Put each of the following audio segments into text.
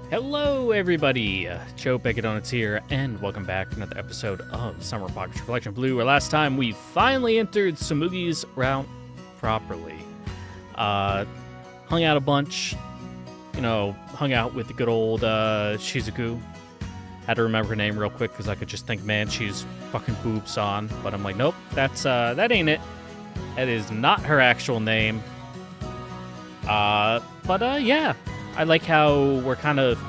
Hello, everybody. Joe Donuts here, and welcome back to another episode of Summer Pocket Collection Blue, where last time we finally entered Tsumugi's route properly. Hung out a bunch, hung out with the good old Shizuku. Had to remember her name real quick because I could just think, man, she's fucking boobs on. But I'm like, nope, that ain't it. That is not her actual name. Yeah. I like how we're kind of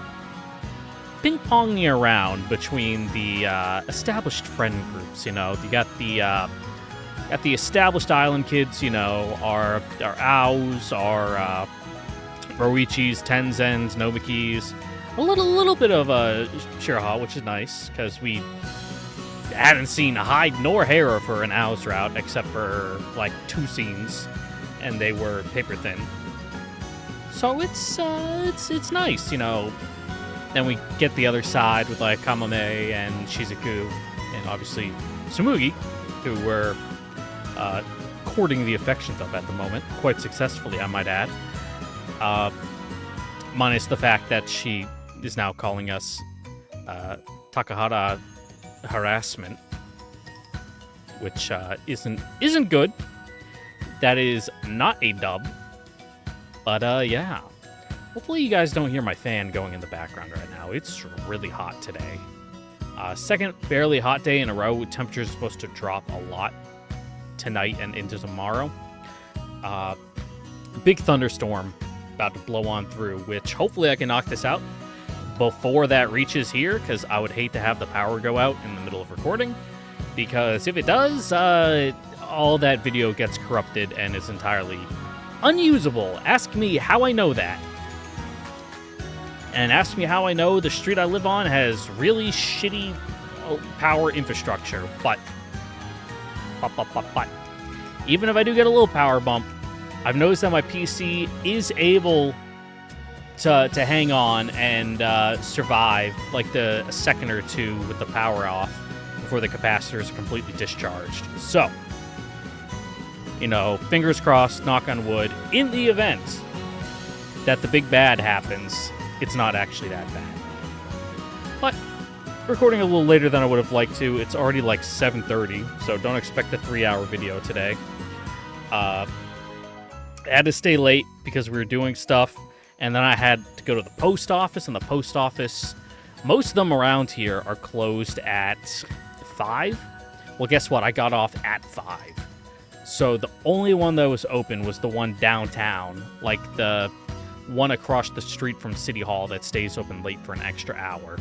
ping-ponging around between the established friend groups, You got the established island kids, our Aos, our Roichis, Tenzens, Nobikis, a little bit of Shiraha, which is nice, because we hadn't seen hide nor hair of her in Ao's route, except for, like, 2 scenes, and they were paper thin. So it's nice, Then we get the other side with like Kamame and Shizuku, and obviously Tsumugi, who we're courting the affections of at the moment, quite successfully, I might add. Minus the fact that she is now calling us Takahara harassment, which isn't good. That is not a dub. But, yeah. Hopefully you guys don't hear my fan going in the background right now. It's really hot today. Second fairly hot day in a row. Temperature's supposed to drop a lot tonight and into tomorrow. Big thunderstorm about to blow on through, which hopefully I can knock this out before that reaches here, because I would hate to have the power go out in the middle of recording. Because if it does, all that video gets corrupted and is entirely unusable. Ask me how I know that. And ask me how I know the street I live on has really shitty power infrastructure. But even if I do get a little power bump, I've noticed that my PC is able to hang on and survive like a second or two with the power off before the capacitors are completely discharged. So, fingers crossed, knock on wood, in the event that the big bad happens, it's not actually that bad. But recording a little later than I would have liked to. It's already like 7:30, so don't expect a 3-hour video today. I had to stay late because we were doing stuff, and then I had to go to the post office, and the post office, most of them around here are closed at 5. Well, guess what? I got off at 5. So the only one that was open was the one downtown, like the one across the street from City Hall that stays open late for an extra hour.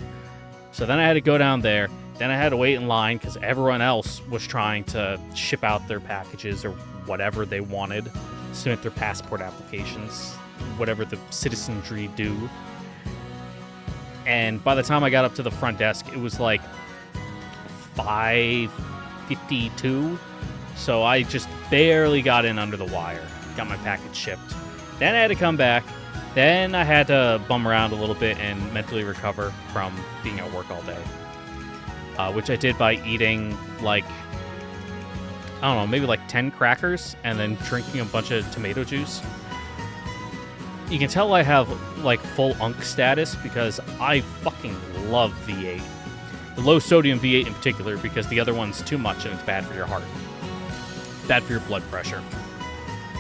So then I had to go down there. Then I had to wait in line because everyone else was trying to ship out their packages or whatever they wanted, submit their passport applications, whatever the citizenry do. And by the time I got up to the front desk, it was like 5:52. So I just barely got in under the wire, got my package shipped. Then I had to come back. Then I had to bum around a little bit and mentally recover from being at work all day. Which I did by eating, maybe 10 crackers and then drinking a bunch of tomato juice. You can tell I have, full UNC status because I fucking love V8. The low sodium V8 in particular, because the other one's too much and it's bad for your heart. Bad for your blood pressure.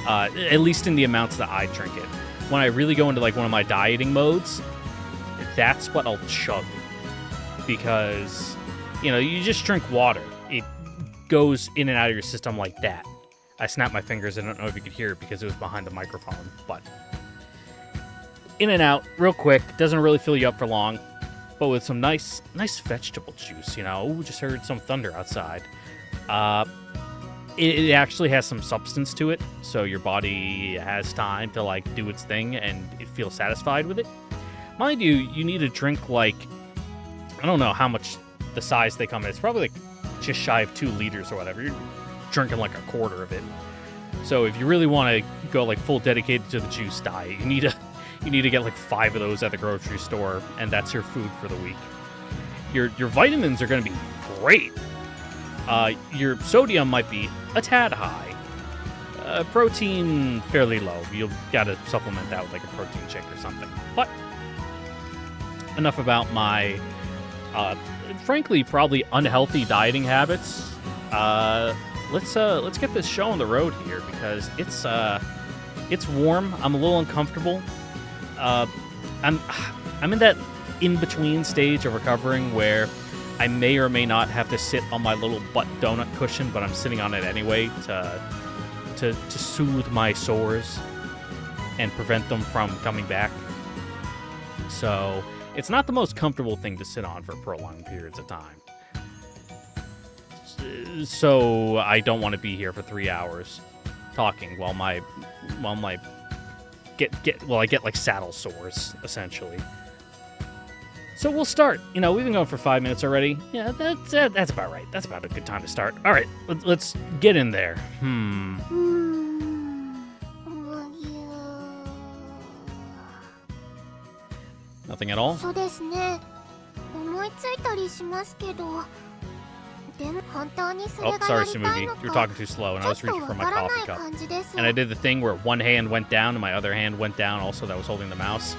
At least in the amounts that I drink it. When I really go into one of my dieting modes, that's what I'll chug. Because, you just drink water. It goes in and out of your system like that. I snapped my fingers. I don't know if you could hear it because it was behind the microphone. But in and out, real quick. Doesn't really fill you up for long. But with some nice vegetable juice, Ooh, just heard some thunder outside. It actually has some substance to it, so your body has time to, do its thing, and it feels satisfied with it. Mind you, you need to drink, I don't know how much the size they come in. It's probably, just shy of 2 liters or whatever. You're drinking, a quarter of it. So if you really want to go, full dedicated to the juice diet, you need to get, 5 of those at the grocery store, and that's your food for the week. Your vitamins are going to be great. Your sodium might be a tad high. Protein fairly low. You'll gotta supplement that with a protein shake or something. But enough about my, frankly, probably unhealthy dieting habits. Let's get this show on the road here because it's warm. I'm a little uncomfortable. I'm in that in-between stage of recovering where I may or may not have to sit on my little butt donut cushion, but I'm sitting on it anyway to soothe my sores and prevent them from coming back. So it's not the most comfortable thing to sit on for prolonged periods of time. So I don't want to be here for 3 hours talking while I get like saddle sores essentially. So we'll start. You know, we've been going for 5 minutes already. Yeah, that's about right. That's about a good time to start. All right, let's get in there. Nothing at all? Oh, sorry, Tsumugi. You're talking too slow, and I was reaching for my coffee cup. And I did the thing where one hand went down and my other hand went down, also that was holding the mouse.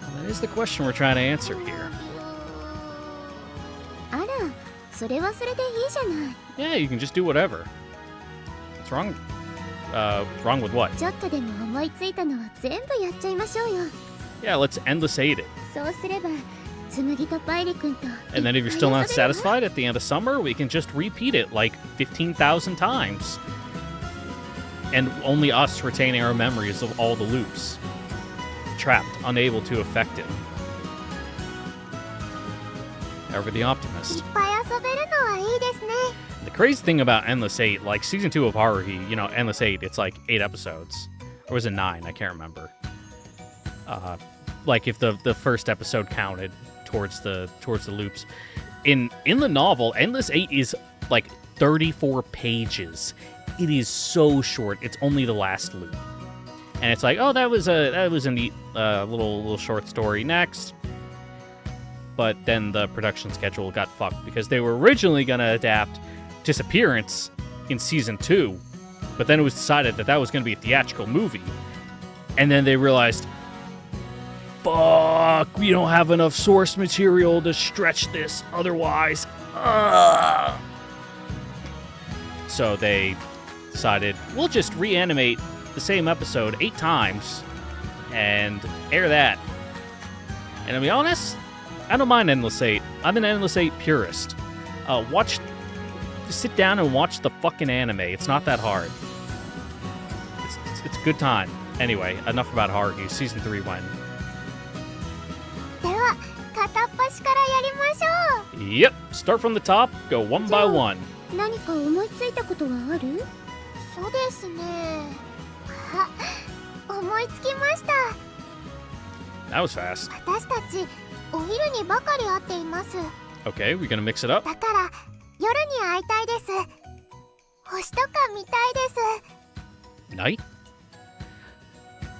Well, that is the question we're trying to answer here. Yeah, you can just do whatever. What's wrong? Wrong with what? Yeah, let's endless aid it. And then if you're still not satisfied at the end of summer, we can just repeat it like 15,000 times. And only us retaining our memories of all the loops. Trapped, unable to affect it. Ever the optimist. The crazy thing about Endless 8, like season 2 of Haruhi, you know, Endless 8, it's like 8 episodes. Or was it 9? I can't remember. Like if the first episode counted towards the loops. In the novel, Endless 8 is like 34 pages. It is so short. It's only the last loop. And it's like, oh, that was a neat little short story. Next. But then the production schedule got fucked because they were originally going to adapt Disappearance in season 2, but then it was decided that was going to be a theatrical movie. And then they realized, fuck, we don't have enough source material to stretch this otherwise. So they decided, we'll just reanimate the same episode 8 times and air that. And to be honest, I don't mind Endless 8. I'm an Endless 8 purist. Sit down and watch the fucking anime. It's not that hard. It's a good time. Anyway, enough about Haruhi. Season 3 when? Yep. Start from the top. Go one by one. That was fast. Okay, we're gonna mix it up. Night?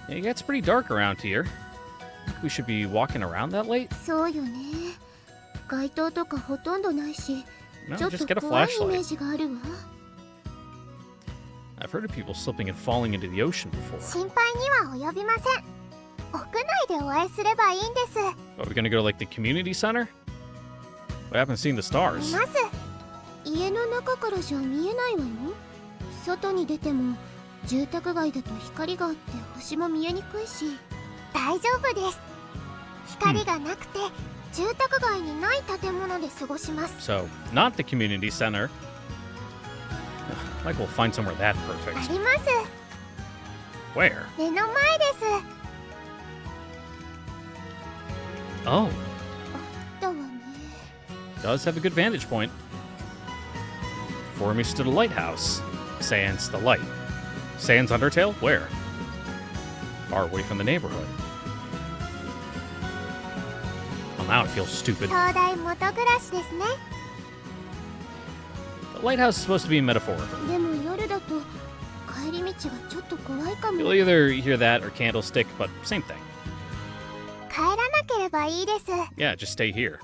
Yeah, it gets pretty dark around here. Think we should be walking around that late? No, just get a flashlight. I've heard of people slipping and falling into the ocean before. Are we gonna go to like the community center? What happened to seeing the stars? So, not the community center. Like we'll find somewhere that perfect. Where? Oh. Does have a good vantage point. Before me stood a lighthouse. Sans the light. Sans Undertale? Where? Far away from the neighborhood. Well, now it feels stupid. The lighthouse is supposed to be metaphorical. You'll either hear that or candlestick, but same thing. Yeah, just stay here.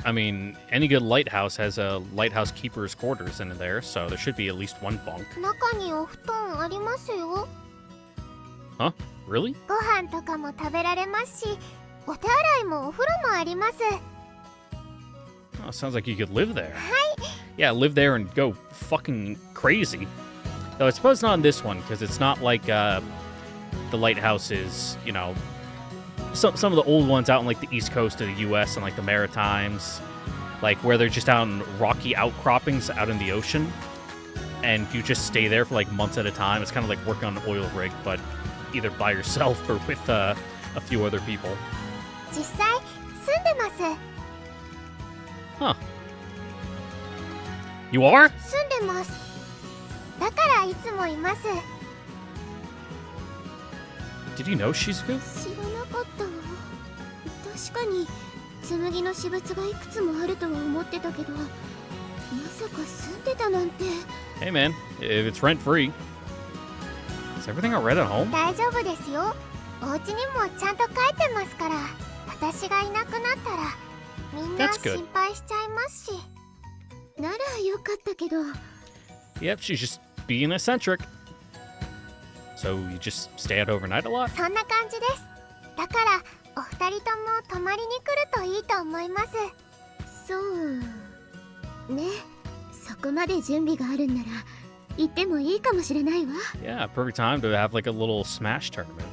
I mean, any good lighthouse has a lighthouse keeper's quarters in there, so there should be at least one bunk. 中にお布団ありますよ。 Huh? Really? ご飯とかも食べられますし、お手洗いもお風呂もあります。 Oh, sounds like you could live there. Yeah, live there and go fucking crazy. Though I suppose not in this one, because it's not like the lighthouse is, you know, some of the old ones out in like the east coast of the U.S. and like the Maritimes, like where they're just out in rocky outcroppings out in the ocean, and you just stay there for like months at a time. It's kind of like working on an oil rig, but either by yourself or with a few other people. 実際住んでます。 Huh. You are? 住んでます。だからいつもいます。 Did you know Shizuku? 知らなかったわ。確かに紬の私物がいくつもあるとは思ってたけど、まさか住んでたなんて。 Hey man, if it's rent free. Is everything alright at home? 大丈夫ですよ。お家にもちゃんと帰ってますから。私がいなくなったらみんな That's good. 心配しちゃいますし。ならよかったけど。 Yep, she's just being eccentric. So you just stay out overnight a lot? そんな感じです。だからお二人とも泊まりに来るといいと思います。そうね。そこまで準備があるんなら行ってもいいかもしれないわ。 Yeah, perfect time to have like a little Smash tournament.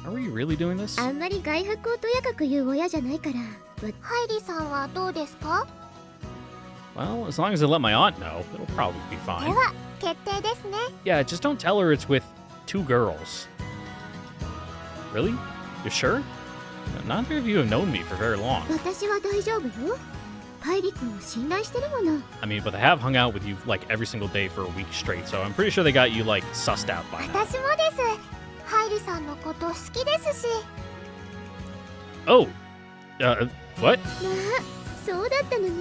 Are we really doing this? あんまり外泊をとやかく言う親じゃないから。ハイリさんはどうですか？ Well, as long as I let my aunt know, it'll probably be で fine. は決定ですね。 Yeah, just don't tell her it's with 2 girls. Really? You're sure? Neither of you have known me for very long. 私は大丈夫よ。ハイリ君を信頼してるもの。 I mean, but they have hung out with you like every single day for a week straight, so I'm pretty sure they got you like sussed out by now. 私もです。ハイリさんのこと好きですし。 Oh, what? まあ、そうだったのね。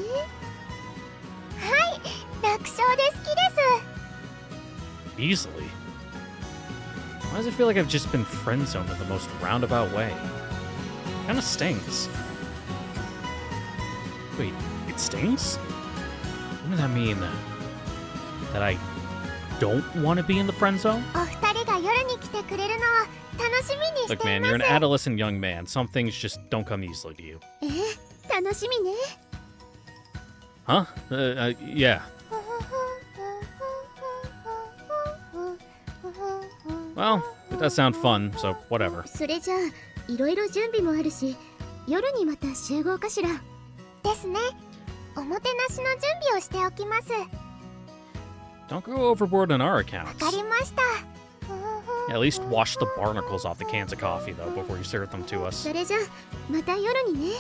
はい、楽勝で好きです。 Easily? Why does it feel like I've just been friend-zoned in the most roundabout way? Kinda stings. Wait, it stings? Wouldn't that mean that I don't want to be in the friend zone? お二人が夜に来てくれるのを楽しみにし Look, てい man, ます。 you're an adolescent young man. Some things just don't come easily to you. 楽しみね。 Huh? Yeah. Well, it does sound fun, so whatever. それじゃあいろいろ準備もあるし、夜にまた集合かしら。ですね。おもてなしの準備をしておきます。 Don't go overboard on our わ accounts. かりました。 At least wash the barnacles off the cans of coffee, though, before you serve them to us. それじゃあまた夜にね。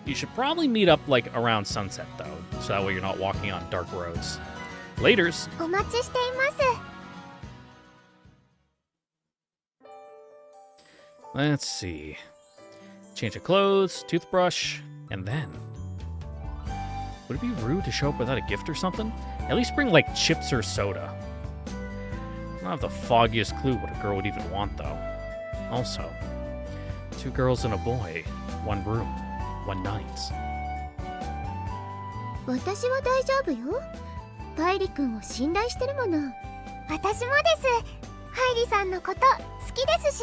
You should probably meet up, like, around sunset, though, so that way you're not walking on dark roads. Laters! お待ちしています。 Let's see. Change of clothes, toothbrush, and then... Would it be rude to show up without a gift or something? At least bring, like, chips or soda. I don't have the foggiest clue what a girl would even want, though. Also, 2 girls and a boy, 1 room, 1 night. 私は大丈夫よ。パイリ君を信頼してるもの。私もです。ハイリさんのこと好きですし。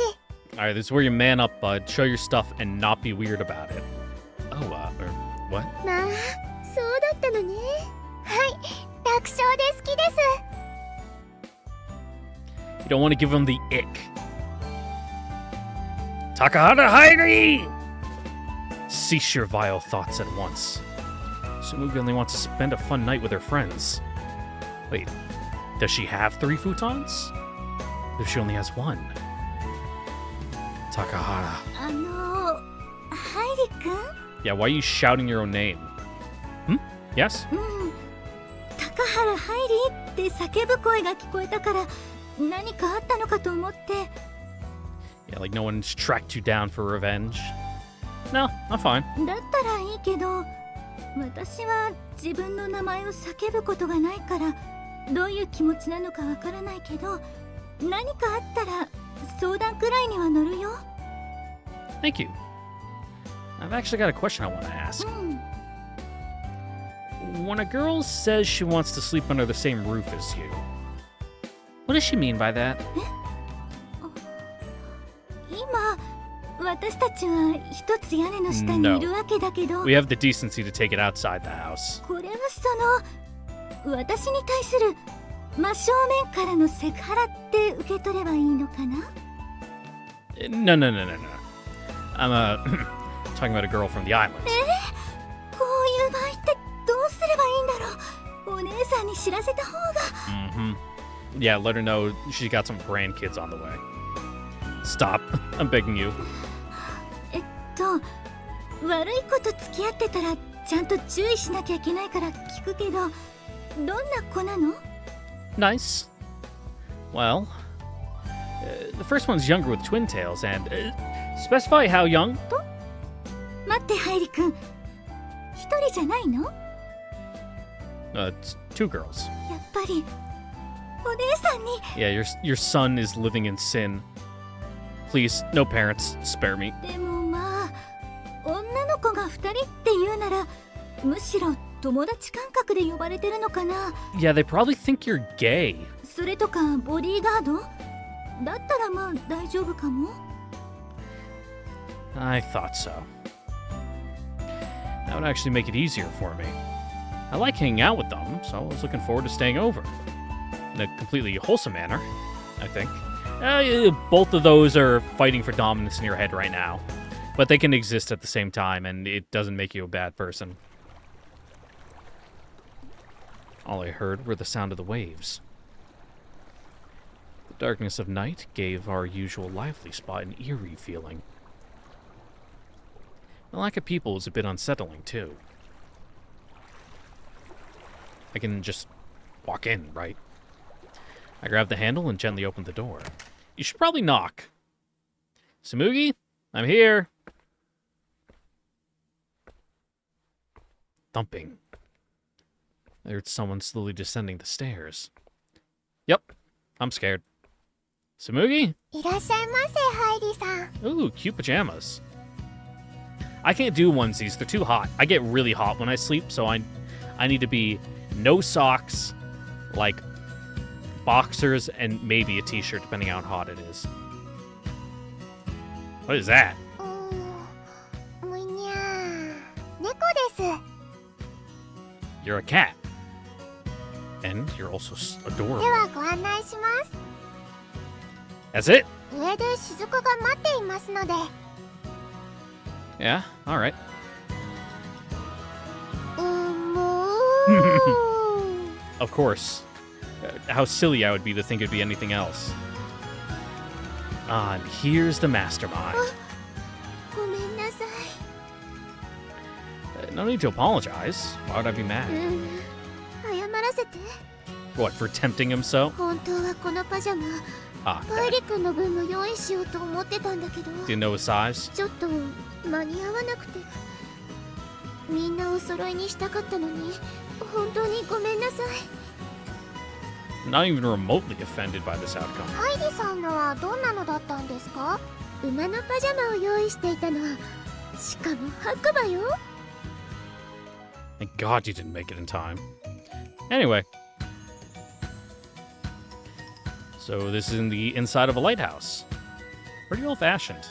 Alright, this is where you man up, bud. Show your stuff and not be weird about it. Oh, what? まあ、そうだったのね。はい、楽勝で好きです。 You don't want to give him the ick. Takahata Hairi! Cease your vile thoughts at once. Tsumugi only wants to spend a fun night with her friends. Wait, does she have 3 futons? If she only has 1. Takahara. ハイリ君？ Yeah, why are you shouting your own name? Yes? 高原ハイリって叫ぶ声が聞こえたから何かあったのかと思って。 Yeah, like no one's tracked you down for revenge. No, I'm fine. だったらいいけど、私は自分の名前を叫ぶことがないからどういう気持ちなのかわからないけど、何かあったら相談くらいには乗るよ。 Thank you. I've actually got a question I want to ask. when a girl says she wants to sleep under the same roof as you, what does she mean by that? 今私たちは一つ屋根の下にいるわけだけど、 We have the decency to take it outside the house. これはその私に対する真正面からのセクハラって受け取ればいいのかな？ No. I'm talking about a girl from the islands. こういう場合ってどうすればいいんだろう？お姉さんに知らせた方が。Yeah, let her know she's got some grandkids on the way. Stop. I'm begging you. 悪い子と付き合ってたらちゃんと注意しなきゃいけないから聞くけど、どんな子なの？ Nice. Well, the first one's younger with twin tails, and specify how young? 待って、ハイリ君。一人じゃないの？ It's two girls. やっぱりお姉さんに。 Yeah, your son is living in sin. Please, no parents, spare me. でもまあ、女の子が二人って言うなら、むしろ友達感覚で呼ばれてるのかな。 Yeah, they probably think you're gay. それとかボディーガード？だったらまあ大丈夫かも。 I thought so. That would actually make it easier for me. I like hanging out with them, so I was looking forward to staying over. In a completely wholesome manner, I think. Both of those are fighting for dominance in your head right now. But they can exist at the same time, and it doesn't make you a bad person. All I heard were the sound of the waves. The darkness of night gave our usual lively spot an eerie feeling. The lack of people was a bit unsettling, too. I can just walk in, right? I grabbed the handle and gently opened the door. You should probably knock. Tsumugi, I'm here. Thumping. I heard someone slowly descending the stairs. Yep, I'm scared. Tsumugi? いらっしゃいませ、ハイリさん。 Ooh, cute pajamas. I can't do onesies, they're too hot. I get really hot when I sleep, so I need to be no socks, like boxers, and maybe a t-shirt, depending on how hot it is. What is that? むにゃー。猫です。 You're a cat. And you're also adorable. ではご案内します。 That's it? 上で雫が待っていますので。 Yeah, alright. もう。 Of course. How silly I would be to think it'd be anything else. And here's the mastermind. ごめんなさい。 No need to apologize. Why would I be mad? 謝らせて。 What, for tempting him so? 本当はこのパジャマ、 Ah, パイリ君の分も用意しようと思ってたんだけど、 didn't know his size? ちょっと間に合わなくて。みんなお揃いにしたかったのに、本当にごめんなさい。 Not even remotely offended by this outcome. ハイリさんのはどんなのだったんですか？馬のパジャマを用意していたの。しかも白馬よ。 Thank God you didn't make it in time. Anyway. So this is in the inside of a lighthouse. Pretty old-fashioned.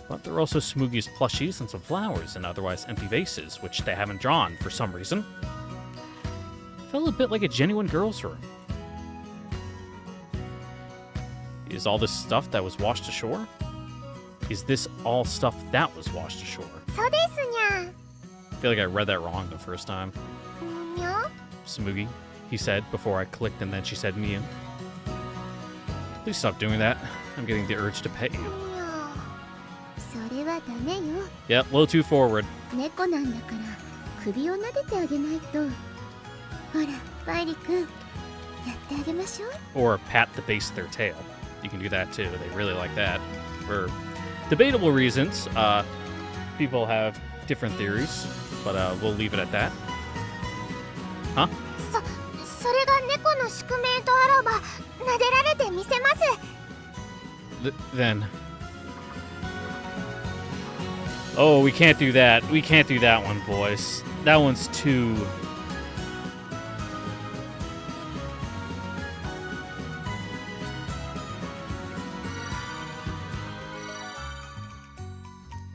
But there are also Tsumugi's plushies and some flowers and otherwise empty vases, which they haven't drawn for some reason. Felt a bit like a genuine girl's room. Is all this stuff that was washed ashore? Is this all stuff that was washed ashore? そうですにゃ。 I feel like I read that wrong the first time. にゃ。 Tsumugi, he said before I clicked, and then she said Mia. Please stop doing that. I'm getting the urge to pet you. にゃ。それはダメよ。 Yep, a little too forward. 猫なんだから首を撫でてあげないと。ほら、パイリ君、やってあげましょう。 Or pat the base of their tail. You can do that too. They really like that. For debatable reasons, people have different theories, but we'll leave it at that. Huh? それが猫の宿命とあらば、撫でられてみせます。Then. Oh, we can't do that. We can't do that one, boys. That one's too...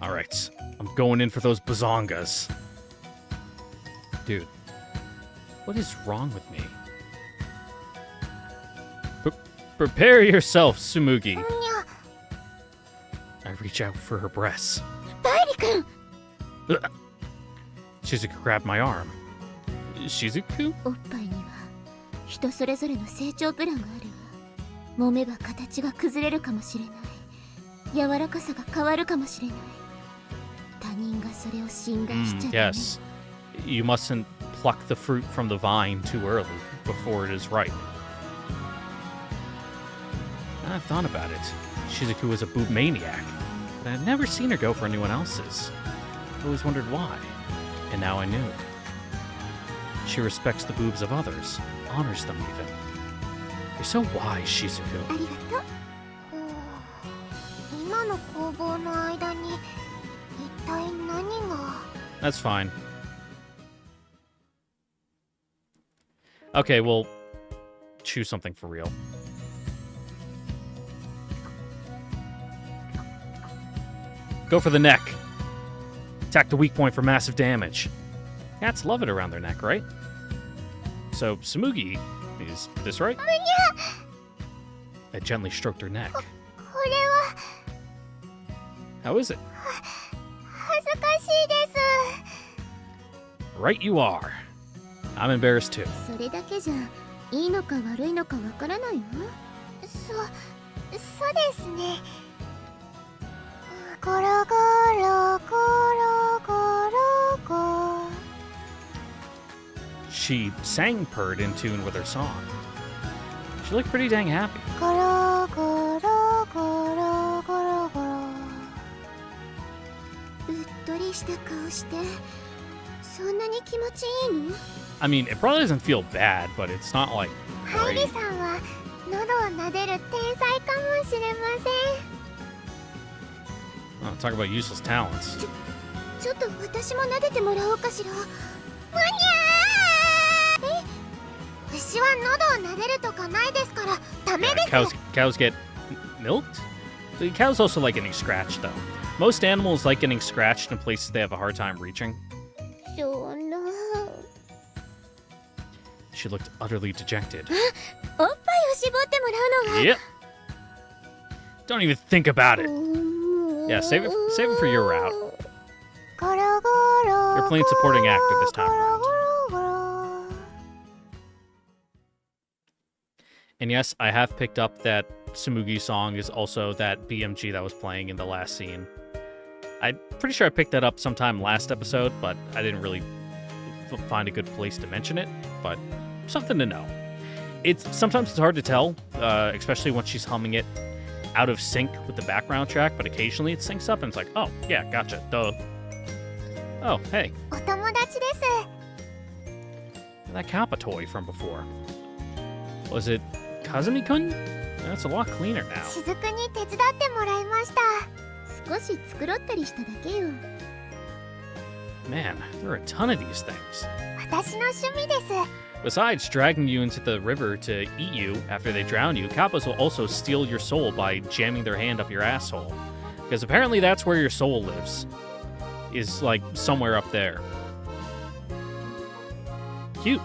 Alright, I'm going in for those bazongas. Dude, what is wrong with me? Prepare yourself, Tsumugi. にゃ I reach out for her breasts. バイリ君 Shizuku grabbed my arm. Shizuku? おっぱいには人それぞれの成長プランがあるわ。揉めば形が崩れるかもしれない。柔らかさが変わるかもしれない。他人がそれを侵害しちゃダメ。 Yes. You mustn't pluck the fruit from the vine too early, before it is ripe. I've thought about it. Shizuku was a boob maniac, but I'd never seen her go for anyone else's. I always wondered why, and now I knew. She respects the boobs of others, honors them even. You're so wise, Shizuku. ありがとう。今の攻防の間に一体何が。 That's fine. Okay, well, choose something for real. Go for the neck. Attack the weak point for massive damage. Cats love it around their neck, right? So, Tsumugi, is this right? I gently stroked her neck. これは How is it? 恥ずかしいで Right you are. I'm embarrassed too. す。それだけじゃいいのか悪いのかわからないわ。そうですね。ゴロゴロゴロゴロゴ。 She sang purred in tune with her song. She looked pretty dang happy. ゴロゴロゴロゴロゴロ。うっとりした顔して、そんなに気持ちいいの？ I mean, it probably doesn't feel bad, but it's not like ハイリ great. さんは喉を撫でる天才かもしれません。 Oh, talk about useless talents. ちょっと私も撫でてもらおうかしら。むにゃー。牛は喉を撫でるとかないですからダメ Yeah, です。 cows get milked? The cows also like getting scratched, though. Most animals like getting scratched in places they have a hard time reaching. そうな。 She looked utterly dejected. おっぱいを絞ってもらうのは。 Yep. Don't even think about it. Yeah, save it for your route. ゴロゴロ。 You're playing supporting actor this time around. ゴロゴロ。 And yes, I have picked up that Tsumugi song is also that BMG that was playing in the last scene. I'm pretty sure I picked that up sometime last episode, but I didn't really find a good place to mention it. But something to know. Sometimes it's hard to tell, especially when she's humming it out of sync with the background track, but occasionally it syncs up and it's like, oh, yeah, gotcha, duh. Oh, hey, お友達です。 that Kappa toy from before. Was it Kazumi-kun? That's a lot cleaner now. しずくに手伝ってもらいました。少し繕ったりしただけよ。 Man, there are a ton of these things. 私の趣味です。 Besides dragging you into the river to eat you after they drown you, Kappas will also steal your soul by jamming their hand up your asshole. Because apparently that's where your soul lives. Is like somewhere up there. Cute.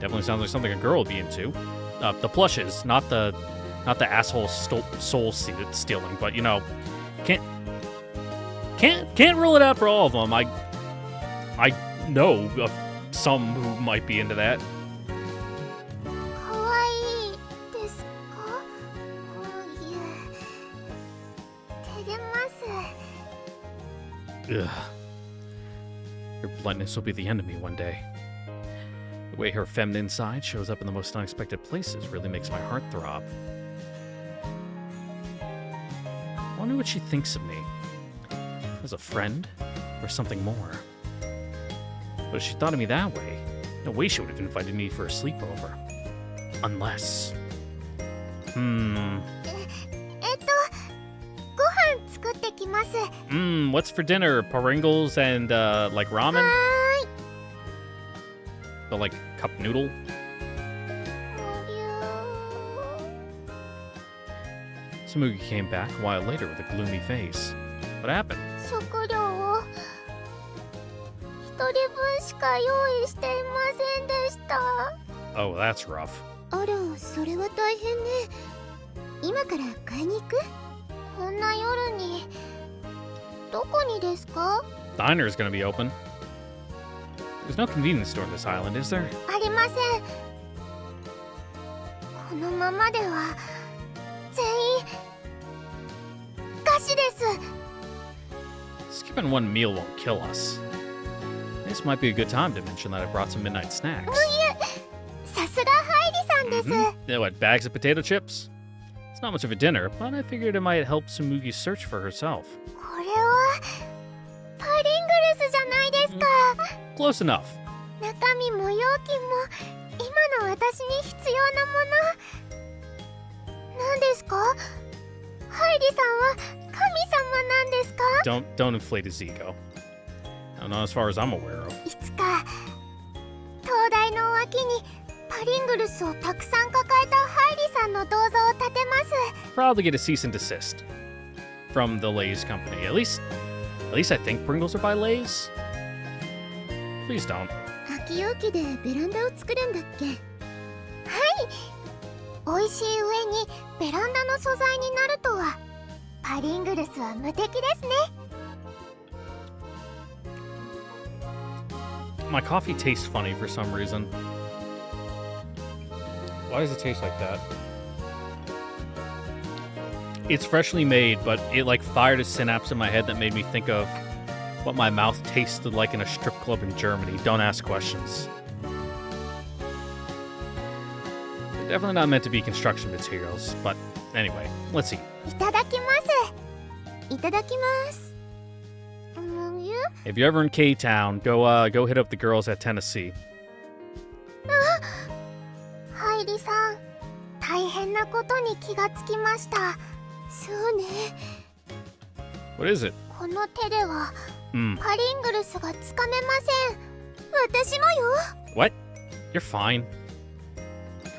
Definitely sounds like something a girl would be into. The plushes, not the asshole soul stealing, but you know, can't rule it out for all of them. I know of some who might be into that. かわいいですか？いえ、照れます。 Ugh. Your bluntness will be the end of me one day. The way her feminine side shows up in the most unexpected places really makes my heart throb. I wonder what she thinks of me. As a friend? Or something more? But if she thought of me that way, no way she would have invited me for a sleepover. Unless... ご飯作ってきます。 what's for dinner? Paringles and, like ramen? はーい。The, like, cup noodle? Tsumugi came back a while later with a gloomy face. What happened? 食料を一人分しか用意していませんでした。 Oh, that's rough. あら、それは大変ね。今から買いに行く？こんな夜に。どこにですか？ Diner is gonna be open. There's no convenience store on this island, is there? ありません。このままでは全員餓死です。 Skipping one meal won't kill us. This might be a good time to mention that I brought some midnight snacks. さすがハイリさんです。Yeah, what, bags of potato chips? It's not much of a dinner, but I figured it might help Tsumugi search for herself. これはパリングルスじゃないですか。 Close enough. 中身も容器も今の私に必要なもの。何ですか？ハイリさんは神様なんですか？ Don't inflate his ego. Not as far as I'm aware of. いつか灯台の脇にパリングルスをたくさん抱えたハイリさんの銅像を建てます。 Probably get a cease and desist from the Lay's company. At least I think Pringles are by Lay's. Please don't. 空き容器でベランダを作るんだっけ？はい。美味しい上にベランダの素材になるとはパリングルスは無敵ですね。 My coffee tastes funny for some reason. Why does it taste like that? It's freshly made, but it like fired a synapse in my head that made me think of what my mouth tasted like in a strip club in Germany. Don't ask questions. They're definitely not meant to be construction materials, but anyway, let's eat. いただきます。いただきます。If you're ever in K-Town, go hit up the girls at Tennessee. ハイリさん、大変なことに気がつきました。そうね。 What is it? この手では Mm. パリングルスがつかめません。私もよ。 What? You're fine.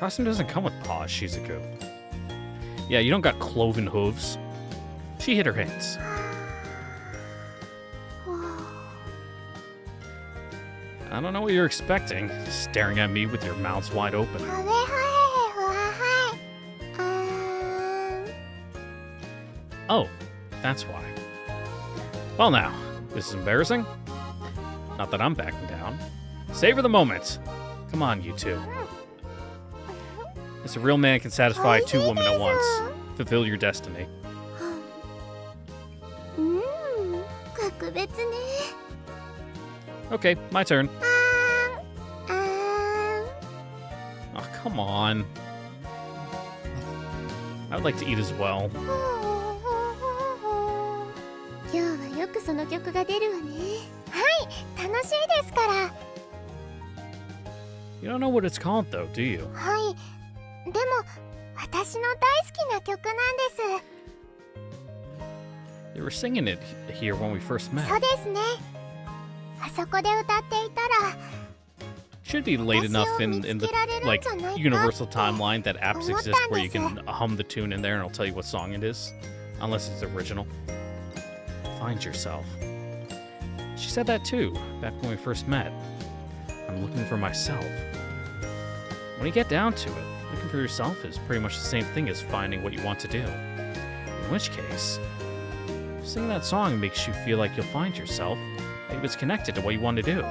Costume doesn't come with paws, Shizuku. Yeah, you don't got cloven hooves. She hit her hands. I don't know what you're expecting, staring at me with your mouths wide open. はべはへへふわはい。Oh, that's why. Well now, this is embarrassing. Not that I'm backing down. Savor the moment. Come on, you two. As a real man can satisfy two women at once. Fulfill your destiny. 格別ね。 Okay, my turn. Oh, come on. I would like to eat as well. 今日はよくその曲が出るわね。はい、楽しいですから。 You don't know what it's called, though, do you? はい、でも私の大好きな曲なんです。 They were singing it here when we first met. そうですね。あそこで歌っていたら Should be late enough in the like universal timeline that apps exist where you can hum the tune in there and it'll tell you what song it is, unless it's original. Find yourself. She said that too back when we first met. I'm looking for myself. When you get down to it, looking for yourself is pretty much the same thing as finding what you want to do. In which case, singing that song makes you feel like you'll find yourself. Maybe it's connected to what you want to do.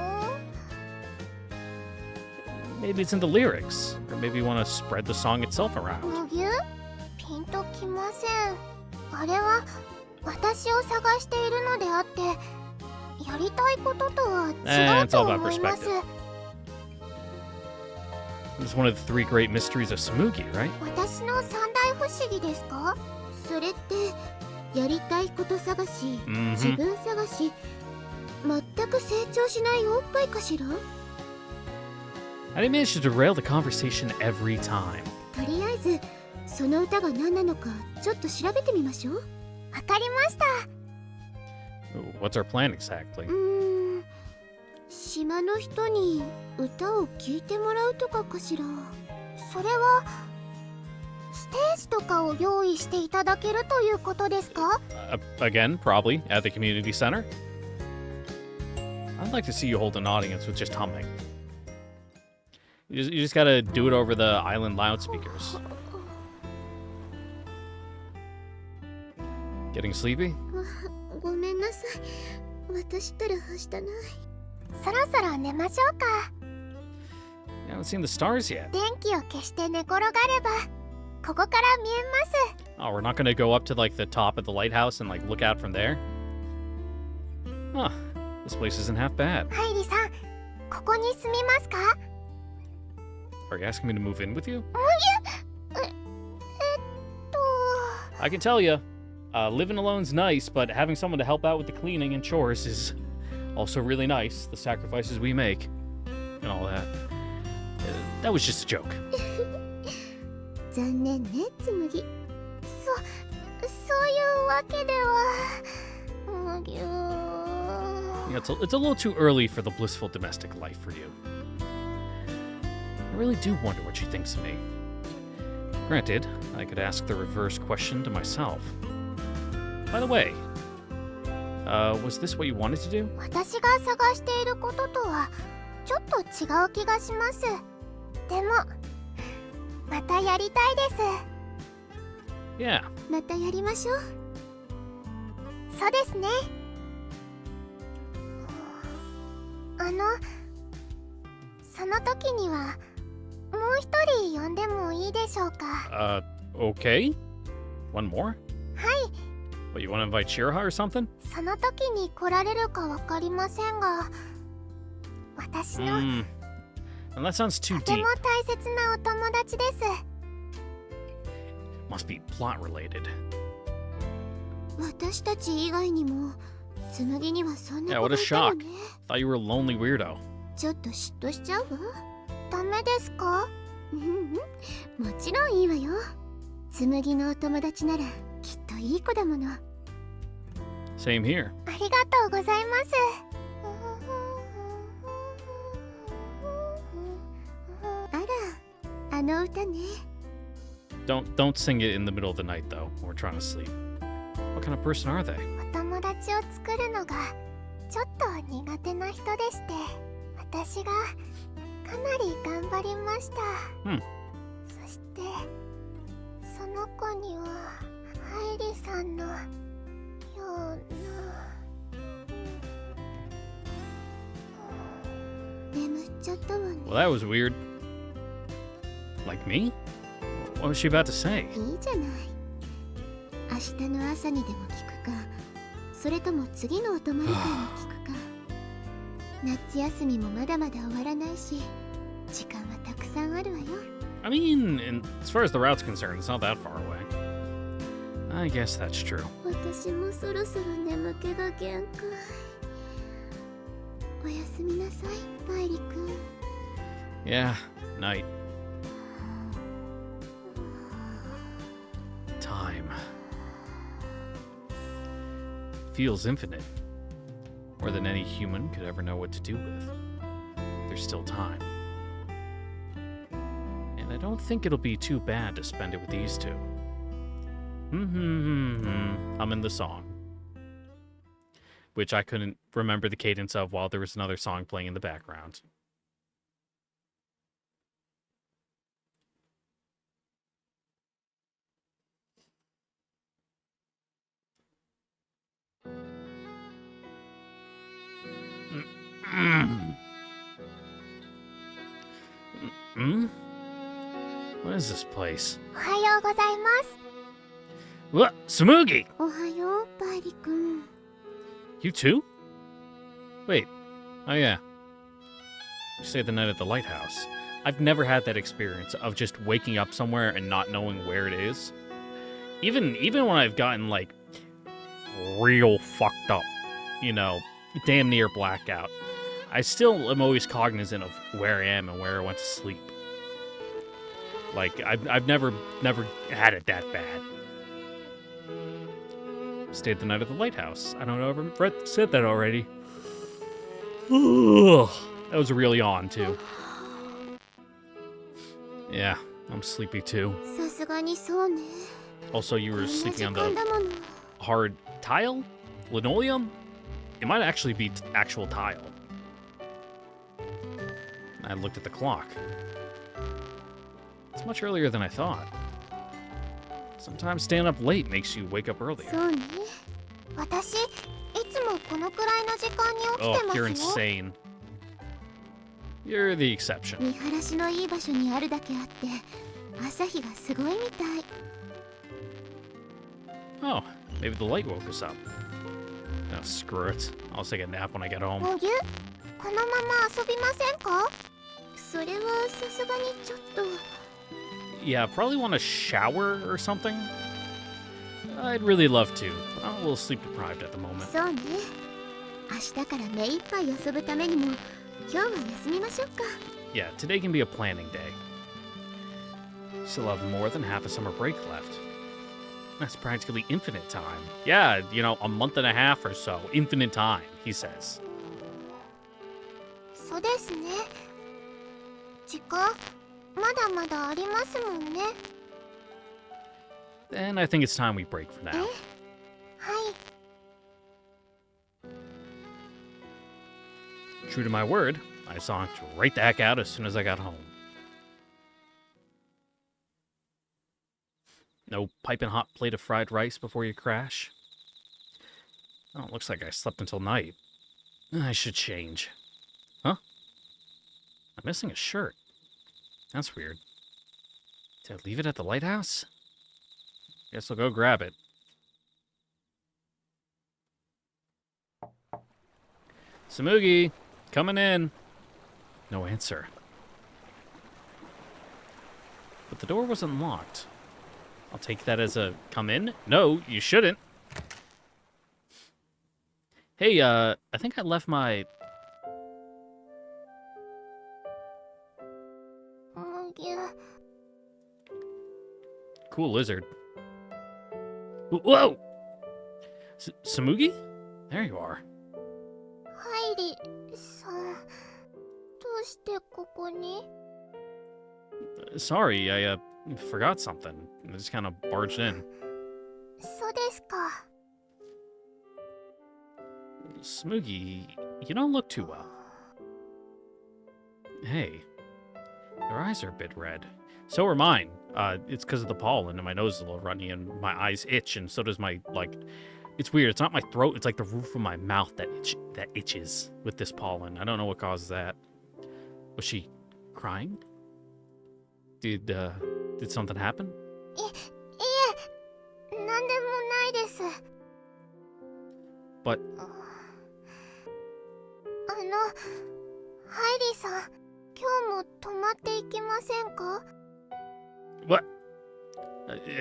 Maybe it's in the lyrics, or maybe you want to spread the song itself around. むぎゅピンときません。あれは私を探しているのであって、やりたいこととは違うと思います。 It's one of the three great mysteries of Tsumugi, right? 私の三大不思議ですか？それってやりたいこと探し、自分探し、全く成長しないおっぱいかしら？ I didn't manage to derail the conversation every time. とりあえずその歌が何なのかちょっと調べてみましょう。わかりました。 What's our plan exactly? 島の人に歌を聴いてもらうとかかしら。それはステージとかを用意していただけるということですか？ Again, probably at the community center. I'd like to see you hold an audience with just humming. You just gotta do it over the island loudspeakers. Getting sleepy? ごめんなさい。私ったらはしたない。そろそろ寝ましょうか。You haven't seen the stars yet. 電気を消して寝転がればここから見えます。 Oh, we're not gonna go up to like the top of the lighthouse and like look out from there? Huh. This place isn't half bad. ハイリさん、ここに住みますか？ Are you asking me to move in with you? えっと I can tell you, living alone's nice, but having someone to help out with the cleaning and chores is also really nice. The sacrifices we make and all that. That was just a joke. 残念ね、つむぎ。そういうわけでは。むぎゅー。 Yeah, it's a little too early for the blissful domestic life for you. I really do wonder what she thinks of me. Granted, I could ask the reverse question to myself. By the way, was this what you wanted to do? 私が探していることとはちょっと違う気がします。でもまたやりたいです。 Yeah. またやりましょう。そうですね。その時にはもう一人呼んでもいいでしょうか。Okay. One more? はい。 What, you want to invite Shiraha or something? その時に来られるかわかりませんが、私の And that sounds too とて deep. も大切なお友達です。 Must be plot related. 私たち以外にも紬にはそんな Yeah, 子 what が a いたの shock. ね。 Thought you were a lonely weirdo. ちょっと嫉妬しちゃうわ。ダメですか？もちろんいいわよ。紬のお友達ならきっといい子だもの。 Same here. ありがとうございます。あら、あの歌ね。Don't sing it in the middle of the night though. When we're trying to sleep. What kind of person are they? お友達を作るのがちょっと苦手な人でして、私がかなり頑張りました。そしてその子にはハイリさんのような眠っちゃったわね。 Well, that was weird. Like me? What was she about to say? いいじゃない。明日の朝にでも聞くか、それとも次のお泊まり会に聞くか。夏休みもまだまだ終わらないし、時間はたくさんあるわよ。 I mean, as far as the route's concerned, it's not that far away. I guess that's true. 私もそろそろ眠気が限界。おやすみなさい、パイリ君。 Yeah, night. Time. Feels infinite. More than any human could ever know what to do with. There's still time. And I don't think it'll be too bad to spend it with these two. I'm in the song. Which I couldn't remember the cadence of while there was another song playing in the background. What is this place? おはようございます。 What? Tsumugi! おはよう、パイリ君。 You too? Wait. Oh yeah. You stayed the night at the lighthouse. I've never had that experience of just waking up somewhere and not knowing where it is. Even when I've gotten like real fucked up, you know, damn near blackout, I still am always cognizant of where I am and where I went to sleep. Like I've never had it that bad. Stayed the night at the lighthouse. I don't know if I've said that already. Ugh, that was a real yawn, too. Yeah, I'm sleepy, too. さすがにそうね。 Also, you こ were んな時 sleeping on 間 the だもの。 hard tile? Linoleum? It might actually be actual tile. I looked at the clock. It's much earlier than I thought. Sometimes staying up late makes you wake up earlier. そうね。私、いつもこのくらいの時間に起き Oh, てます you're よ。 insane. You're the exception. 見晴らしのいい場所にあるだけあって、朝日がすごいみたい。 Oh, maybe the light woke us up. Oh, screw it. I'll take a nap when I get home. おぎゅ、このまま遊びませんか？それはさすがにちょっと。 Yeah, probably want to shower or something. I'd really love to, but I'm a little sleep deprived at the moment. そうね。明日から目いっぱい遊ぶためにも、今日は休みましょうか。 Yeah, today can be a planning day. Still have more than half a summer break left. That's practically infinite time. Yeah, you know, a month and a half or so. Infinite time, he says. そうですね。時間、まだまだありますもんね。 And I think it's time we break for now. はい。 True to my word, I zonked right the heck out as soon as I got home. No piping hot plate of fried rice before you crash? Oh, it looks like I slept until night. I should change. Huh? I'm missing a shirt. That's weird. Did I leave it at the lighthouse? Guess I'll go grab it. Tsumugi, coming in. No answer. But the door wasn't locked. I'll take that as a come in. No, you shouldn't. Hey, I think I left my... おぎゅ。 Cool lizard. Whoa! Tsumugi? There you are. ハイリさん、どうしてここに？ Sorry, I forgot something. I just kind of barged in. そうですか。 Tsumugi, you don't look too well. Hey, your eyes are a bit red. So are mine. It's because of the pollen, and my nose is a little runny, and my eyes itch, and so does my, like... It's weird. It's not my throat. It's like the roof of my mouth that itches with this pollen. I don't know what causes that. Was she crying? Did something happen? いえ、なんでもないです。 But ハイリさん、今日も泊まっていきませんか？ what?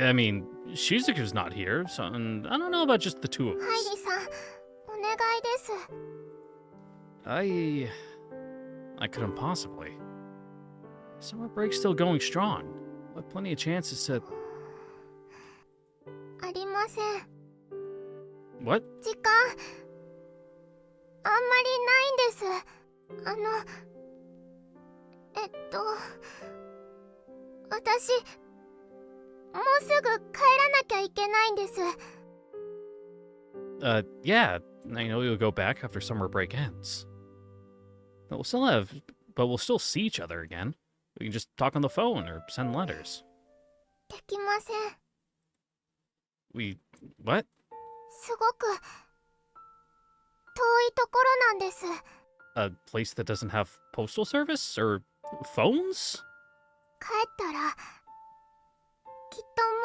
I mean, Shizuku's not here, so and I don't know about just the two of ハイ us. リさん、お願いです。 I couldn't possibly. Summer break's still going strong. We'll have plenty of chances to... ありません。 What? 時間、あんまりないんです。私、もうすぐ帰らなきゃいけないんです。 Yeah, I know you'll go back after summer break ends. But we'll still see each other again. We can just talk on the phone or send letters. できません。 What? すごく遠いところなんです。 A place that doesn't have postal service or phones? 帰ったらきっとも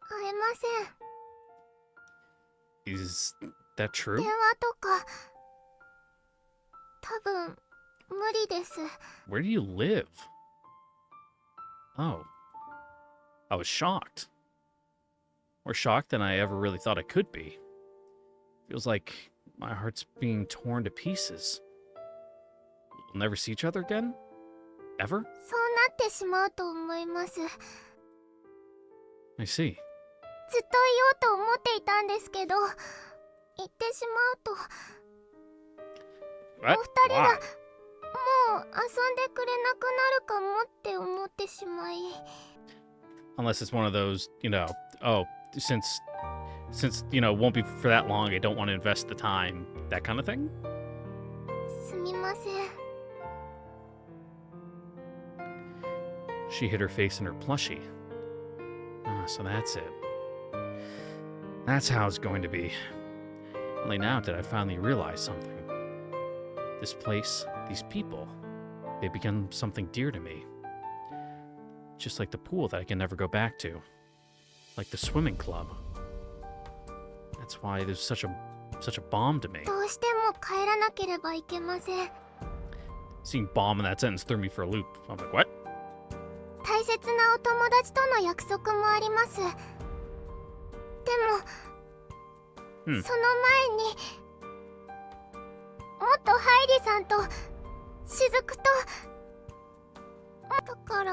う会えません。 Is that true? 電話とか多分無理です。 Where do you live? Oh. I was shocked. More shocked than I ever really thought I could be. Feels like my heart's being torn to pieces. We'll never see each other again? Ever? そうなってしまうと思います。ずっ I see. と言おうと思っていたんですけど、言ってしまうと What? お二人が Why? もう遊んでくれなくなるかもって思ってしまい。 Unless it's one of those, oh, since it won't be for that long, I don't want to invest the time, that kind of thing. すみません。 She hid her face in her plushie. Ah, so that's it. That's how it's going to be. Only now did I finally realize something. This place, these people, they become something dear to me. Just like the pool that I can never go back to. Like the swimming club. That's why there's such a bomb to me. どうしても帰らなければいけません。 Seeing bomb in that sentence threw me for a loop. I'm like, what? 大切なお友達との約束もあります。でも、その前にもっとハイリさんと雫とだから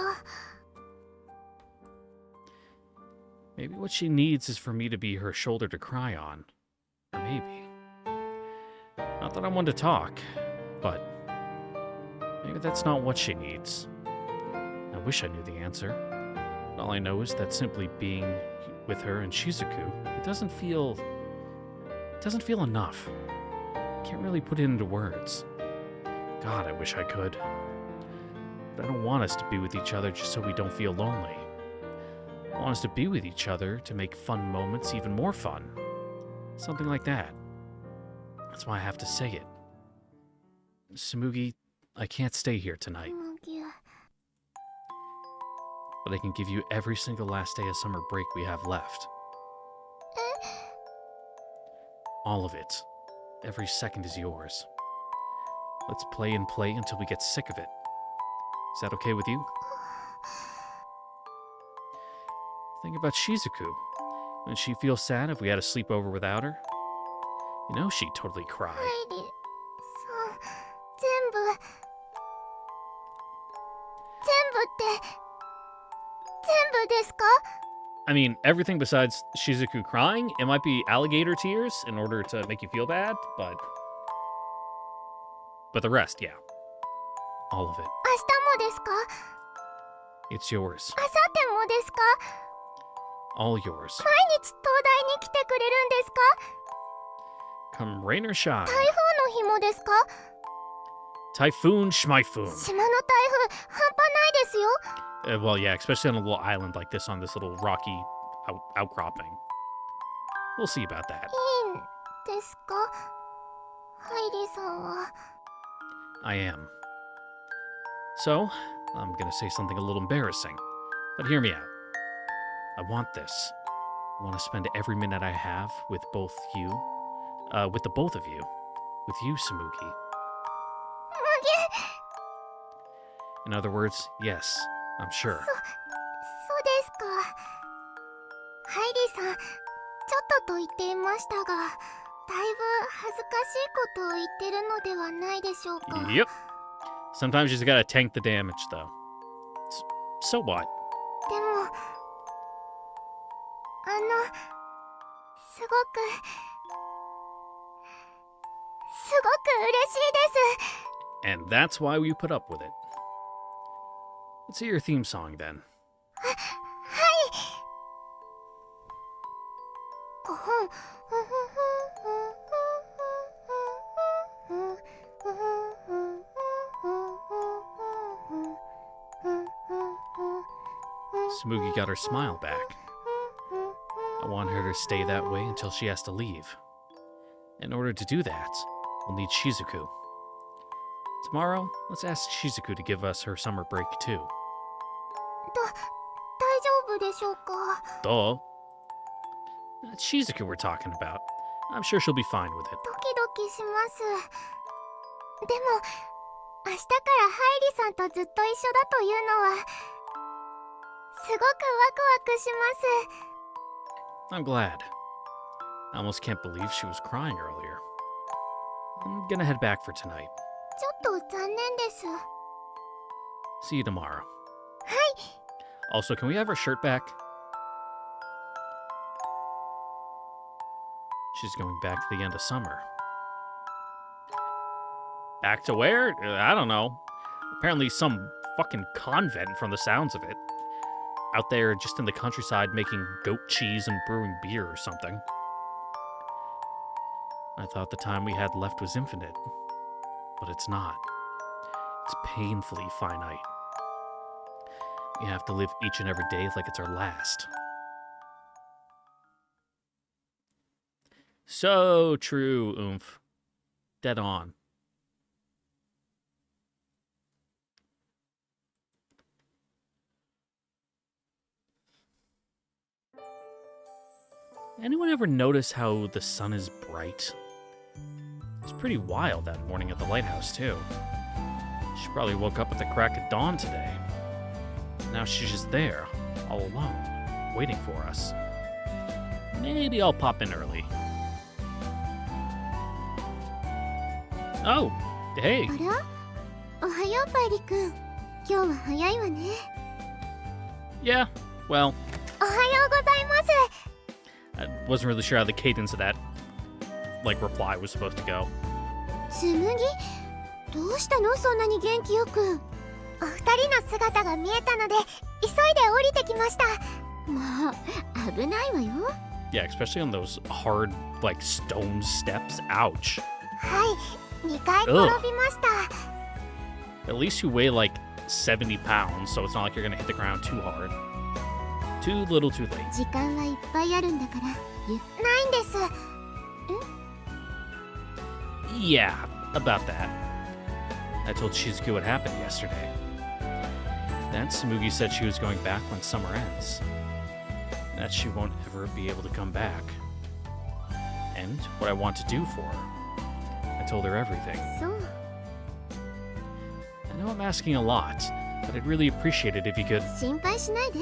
Maybe what she needs is for me to be her shoulder to cry on. Or maybe. Not that I want to talk, but maybe that's not what she needs. I wish I knew the answer. But all I know is that simply being with her and Shizuku, it doesn't feel enough. I can't really put it into words. God, I wish I could. But I don't want us to be with each other just so we don't feel lonely. I want us to be with each other to make fun moments even more fun. Something like that. That's why I have to say it. Tsumugi, I can't stay here tonight. 紬は But I can give you every single last day of summer break we have left. All of it. Every second is yours. Let's play and play until we get sick of it. Is that okay with you? Think about Shizuku. When she feel sad if we had a sleepover without her? You know she'd totally cry. ハイリさん全部ですか？ I mean, everything besides Shizuku crying, it might be alligator tears in order to make you feel bad, but the rest, yeah. All of it. 明日もですか？ It's yours. 明後日もですか？ All yours. 毎日東大に来てくれるんですか？ Come rain or shine. 台風の日もですか？ Typhoon schmyphoon. 島の台風半端ないですよ。 Well, yeah, especially on a little island like this on this little rocky outcropping. We'll see about that. いいんですか？ハイリさんは。 I am. So, I'm gonna say something a little embarrassing, but hear me out. I want this. I want to spend every minute I have with both you, with the both of you, with you, Tsumugi. In other words, yes, I'm sure. そうですか。ハイリさん、ちょっとと言っていましたが、だいぶ恥ずかしいことを言ってるのではないでしょうか。 Yep. Sometimes you just gotta tank the damage, though. So what? でも、すごく嬉しいです。 And that's why we put up with it. Let's hear your theme song then. ごほん。Tsumugi got her smile back. I want her to stay that way until she has to leave. In order to do that, we'll need Shizuku. Tomorrow, let's ask Shizuku to give us her summer break too. 大丈夫でしょうか？ Duh. It's Shizuku we're talking about. I'm sure she'll be fine with it. ドキドキします。でも、明日からハイリさんとずっと一緒だというのは、すごくワクワクします。 I'm glad. I almost can't believe she was crying earlier. I'm gonna head back for tonight. ちょっと残念です。 See you tomorrow. はい。 Also, can we have her shirt back? She's going back to the end of summer. Back to where? I don't know. Apparently some fucking convent from the sounds of it. Out there just in the countryside making goat cheese and brewing beer or something. I thought the time we had left was infinite. But it's not. It's painfully finite. We have to live each and every day like it's our last. So true, oomph. Dead on. Anyone ever notice how the sun is bright? It's pretty wild that morning at the lighthouse, too. She probably woke up at the crack of dawn today. Now she's just there, all alone, waiting for us. Maybe I'll pop in early. Oh, hey. あら、おはようパイリくん。今日は早いわね。 Yeah, well, おはようございます。 I wasn't really sure how the cadence of that, reply was supposed to go. つむぎ、どうしたのそんなに元気よく。お二人の姿が見えたので、急いで降りてきました。もう、危ないわよ。 Yeah, especially on those hard, stone steps. Ouch. はい、2回転びました。 At least you weigh 70 pounds, so it's not like you're gonna hit the ground too hard. Too little, too late. 時間はいっぱいあるんだから、ないんです。 Yeah, about that. I told Shizuku what happened yesterday. That Tsumugi said she was going back when summer ends. That she won't ever be able to come back. And what I want to do for her. I told her everything. そう。 I know I'm asking a lot, but I'd really appreciate it if you could... 心配しないで。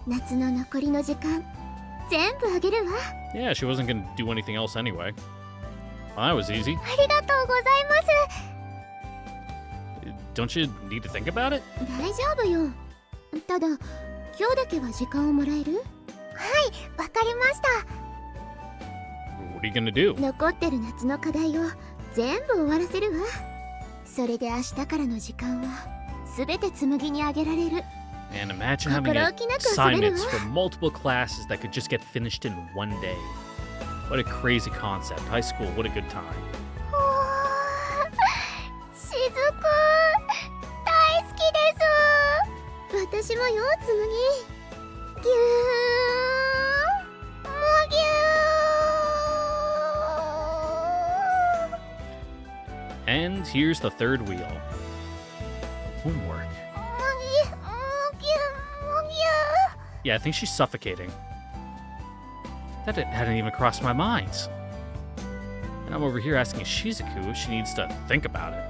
夏の残りの時間、全部あげるわ。 Yeah, she wasn't gonna do anything else anyway. Well, that was easy. ありがとうございます。 Don't you need to think about it? 大丈夫よ。ただ、今日だけは時間をもらえる？はい、わかりました。 What are you gonna do? 残ってる夏の課題を全部終わらせるわ。それで明日からの時間は全て紬にあげられる。 And imagine having assignments for multiple classes that could just get finished in one day. What a crazy concept. High school, what a good time. しずく大好きです。私もよ、紬。ぎゅーもぎゅー。 And here's the third wheel. Homework. Yeah, I think she's suffocating. That hadn't even crossed my mind. And I'm over here asking Shizuku if she needs to think about it.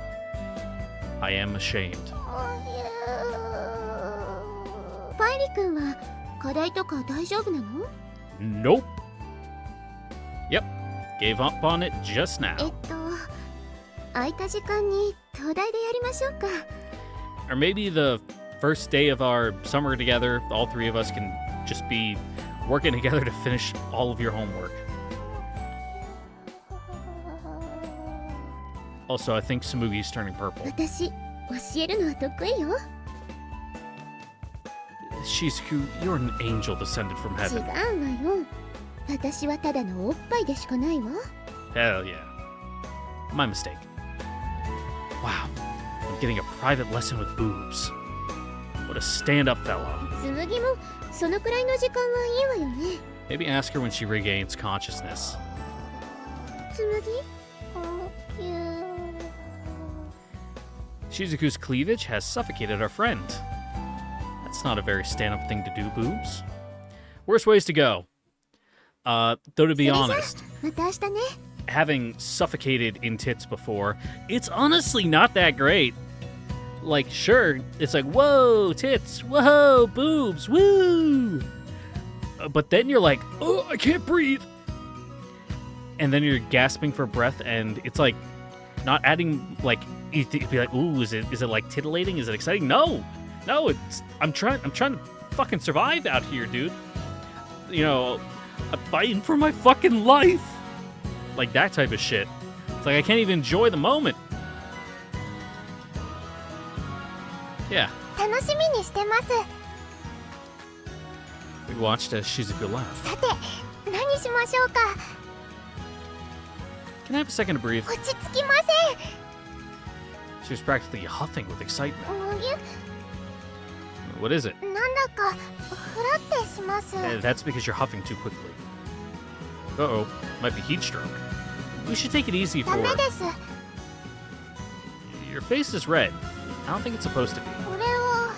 I am ashamed. パイリ君は課題とか大丈夫なの？ Nope. Yep. Gave up on it just now. 空いた時間に東大でやりましょうか。 Or maybe the first day of our summer together, all three of us can just be working together to finish all of your homework. Also, I think Tsumugi's turning purple. 私、教えるのは得意よ。 Shizuku, you're an angel descended from 違 heaven. うわよ。私はただのおっぱいでしかないわ。 Hell yeah. My mistake. Wow, I'm getting a private lesson with boobs. What a stand-up fellow. 紬もそのくらいの時間はいいわよね。 Maybe ask her when she regains consciousness. 紬？ Shizuku's cleavage has suffocated our friend. That's not a very stand-up thing to do, boobs. Worst ways to go. Though to be honest, また明日ね。 having suffocated in tits before, it's honestly not that great. Sure, it's like, whoa, tits, whoa, boobs, woo! But then you're like, oh, I can't breathe. And then you're gasping for breath, and it's like, not adding, you'd be like, ooh, is it titillating? Is it exciting? No, it's, I'm trying to fucking survive out here, dude. You know, I'm fighting for my fucking life. Like that type of shit. It's like I can't even enjoy the moment. Yeah, 楽しみにしてます。 we watched as Shizuku left. さて、何しましょうか。 Can I have a second to breathe? 落ち着きま She was practically huffing with せ excitement. ん。むぎゅ、 What is it? なんだかふらってします。 That's because you're huffing too quickly. Uh-oh, might be heat stroke. We should take it easy ダ for... メです。 Your face is red. I don't think it's supposed to be. これは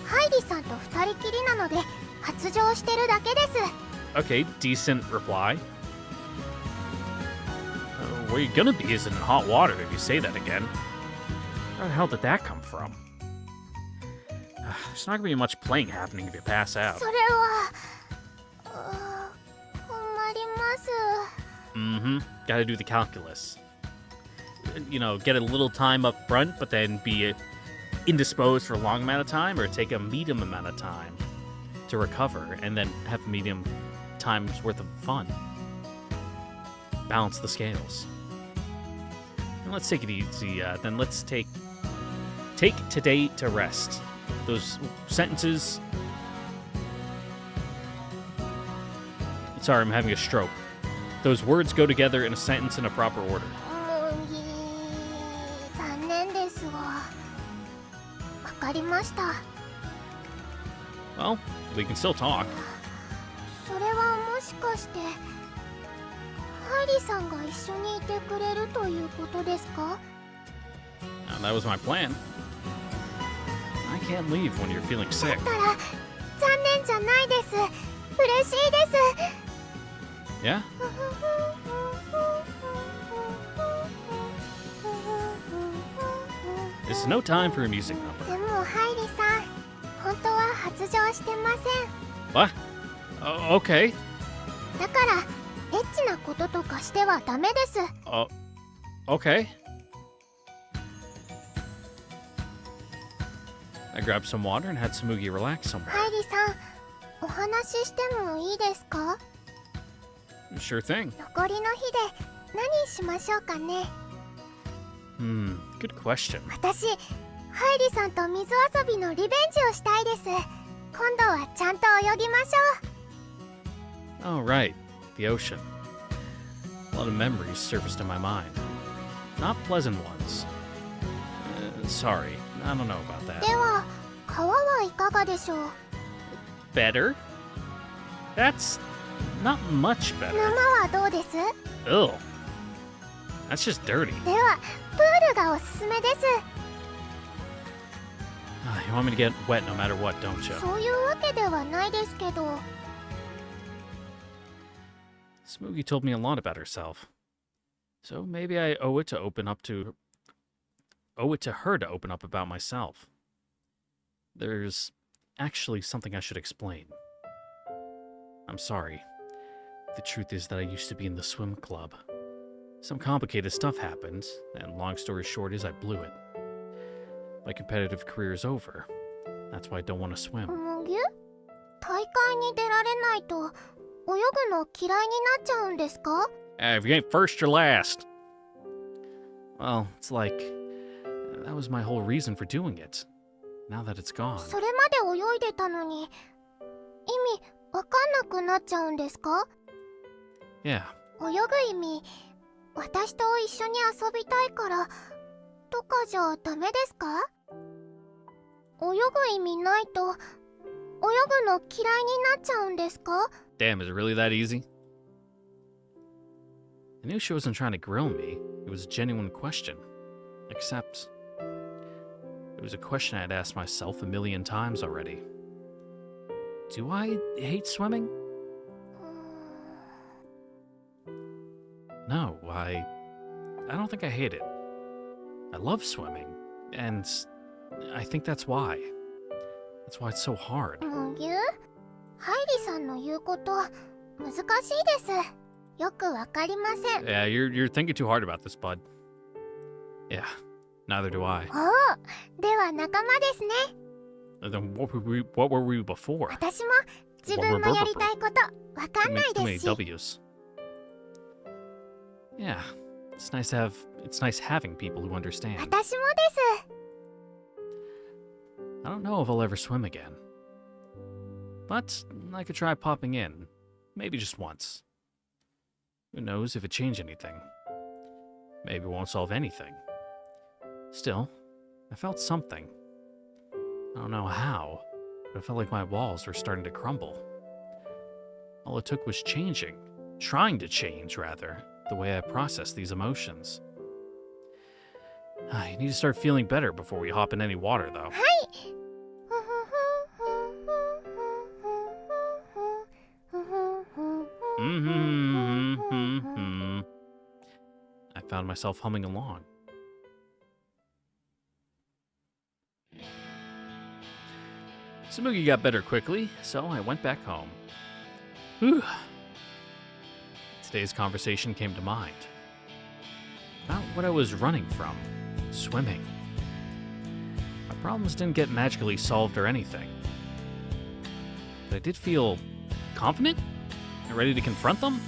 ハイリさんと二人きりなので発情してるだけです。 Okay, decent reply. Where you gonna be isn't in hot water if you say that again. Where the hell did that come from? There's not gonna be much playing happening if you pass out. それは困ります。 Mm-hmm. Gotta do the calculus. You know, get a little time up front, but then be indisposed for a long amount of time, or take a medium amount of time to recover, and then have medium time's worth of fun. Balance the scales. And let's take it easy. Then let's take today to rest. Those sentences. Sorry, I'm having a stroke. Those words go together in a sentence in a proper order. 残念ですが、わかりました。 Well, we can still talk. それはもしかしてハイリさんが一緒にいてくれるということですか？ That was my plan. I can't leave when you're feeling だ sick. ったら残念じゃないです。嬉しいです。 Yeah? This is no time for a music number. でもハイリさん、本当は発情してません。 What? Okay. だからエッチなこととかしてはダメです。 Okay. I grabbed some water and had Tsumugi relax somewhere. ハイリさん、お話ししてもいいですか？ Sure thing. 残りの日で何しましょうかね。 Good question. 私、ハイリさんと水遊びのリベンジをしたいです。今度はちゃんと泳ぎましょう。 Oh, right. The ocean. A lot of memories surfaced in my mind. Not pleasant ones. Sorry. I don't know about that. では、川はいかがでしょう。 Better? That's not much better. 沼はどうです？ Ugh. That's just dirty. では、プールがおすすめです。 You want me to get wet no matter what, don't you? そういうわけではないですけど。 Tsumugi told me a lot about herself. So maybe I owe it to her to open up about myself. There's actually something I should explain. I'm sorry. The truth is that I used to be in the swim club. Some complicated stuff happened, and long story short is I blew it. My competitive career is over. That's why I don't want to swim. むぎゅ？大会に出られないと泳ぐの嫌いになっちゃうんですか？ If you ain't first, you're last. Well, it's like that was my whole reason for doing it. Now that it's gone. それまで泳いでたのに意味わかんなくなっちゃうんですか？ Yeah. 泳ぐ意味、私と一緒に遊びたいからとかじゃダメですか？泳ぐ意味ないと泳ぐの嫌いになっちゃうんですか？ Damn, is it really that easy? I knew she wasn't trying to grill me. It was a genuine question. Except, it was a question I'd asked myself a million times already. Do I hate swimming? No, I don't think I hate it. I love swimming, and I think that's why. That's why it's so hard. むぎゅ？ハイリさんの言うこと難しいです。よくわかりません。 Yeah, you're thinking too hard about this, bud. Yeah, neither do I. おお、では仲間ですね。 Then what were we before? 私も自分のやりたいことわかんない Too で many すし。 W's. Yeah, it's nice having people who understand. 私もです。I don't know if I'll ever swim again. But I could try popping in, maybe just once. Who knows if it changed anything? Maybe it won't solve anything. Still, I felt something. I don't know how, but it felt like my walls were starting to crumble. All it took was trying to change, rather, the way I process these emotions. You need to start feeling better before we hop in any water, though. Hi! I found myself humming along. Tsumugi got better quickly, so I went back home. Whew. Today's conversation came to mind. About what I was running from. Swimming. My problems didn't get magically solved or anything. But I did feel confident and ready to confront them.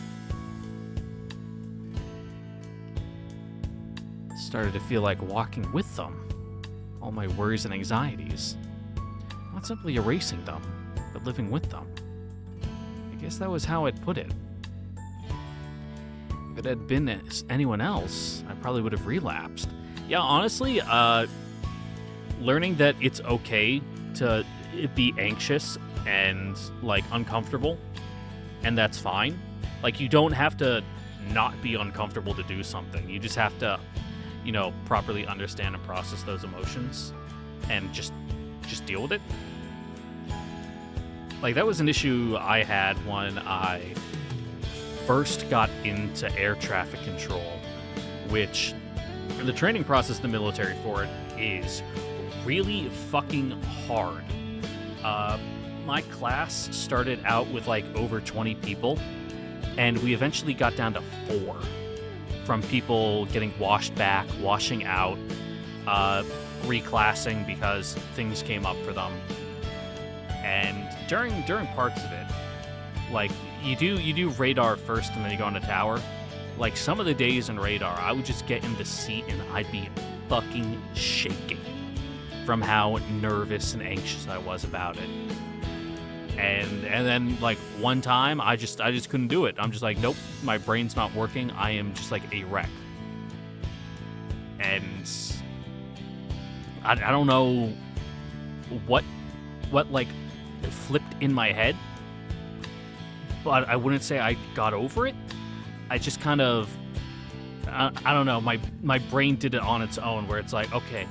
Started to feel like walking with them. All my worries and anxieties. Not simply erasing them, but living with them. I guess that was how I'd put it. If it had been anyone else, I probably would have relapsed. Yeah, honestly, learning that it's okay to be anxious and, like, uncomfortable, and that's fine. Like, you don't have to not be uncomfortable to do something. You just have to, you know, properly understand and process those emotions and just deal with it. Like, that was an issue I had when I first got into air traffic control, which the training process in the military for it is really fucking hard. My class started out with like over 20 people, and we eventually got down to 4 from people getting washed back, washing out, reclassing because things came up for them. And during parts of it, like you do radar first and then you go on the tower. Like some of the days in radar, I would just get in the seat and I'd be fucking shaking from how nervous and anxious I was about it. And then like one time I just couldn't do it. I'm just like, nope, my brain's not working. I am just like a wreck. And I don't know what like flipped in my head, but I wouldn't say I got over it. I just kind of, I don't know, my brain did it on its own where it's like, okay,